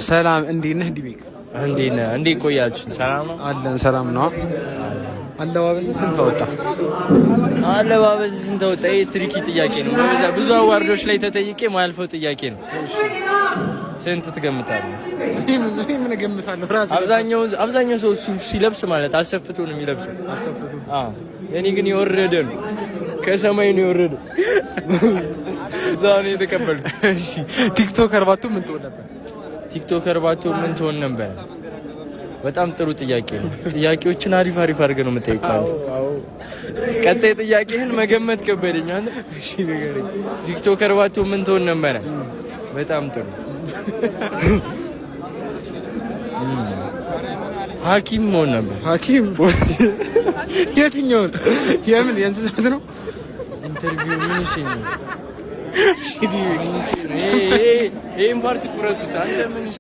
ሰላም እንዴት ነህ? ዲቤክ እንዴት ነህ? እንዴት ቆያችሁ? ሰላም ነው አለን። ሰላም ነው። አለባበስ ስንት ወጣ? አለባበስ ስንት ወጣ? ይሄ ትሪኪ ጥያቄ ነው። ብዙ አዋርዶች ላይ ተጠይቄ ማያልፈው ጥያቄ ነው። ስንት ትገምታለህ? ምን እገምታለሁ? ራስ አብዛኛው ሰው ሱፍ ሲለብስ ማለት አሰፍቶ ነው የሚለብሰው። አሰፍቶ? አዎ። የኔ ግን የወረደ ነው፣ ከሰማይ ነው የወረደው። እዛ ነው የተቀበልኩት። እሺ፣ ቲክቶከር ባትሆን ምን ትሆን ነበር? ቲክቶከር ባትሆን ምን ትሆን ነበር? በጣም ጥሩ ጥያቄ ነው። ጥያቄዎችን አሪፍ አድርገህ ነው የምጠይቀው። አዎ። ቀጣይ ጥያቄህን መገመት ከበደኝ አንተ። እሺ ንገረኝ። ቲክቶከር ባትሆን ምን ትሆን ነበር? በጣም ጥሩ። ሐኪም መሆን ነበር። ሐኪም? የትኛውን? የምን የእንስሳት ነው? ኢንተርቪው ምን እሺ ነው? ይሄን ፓርቲ ቁረጡት አንተ ምን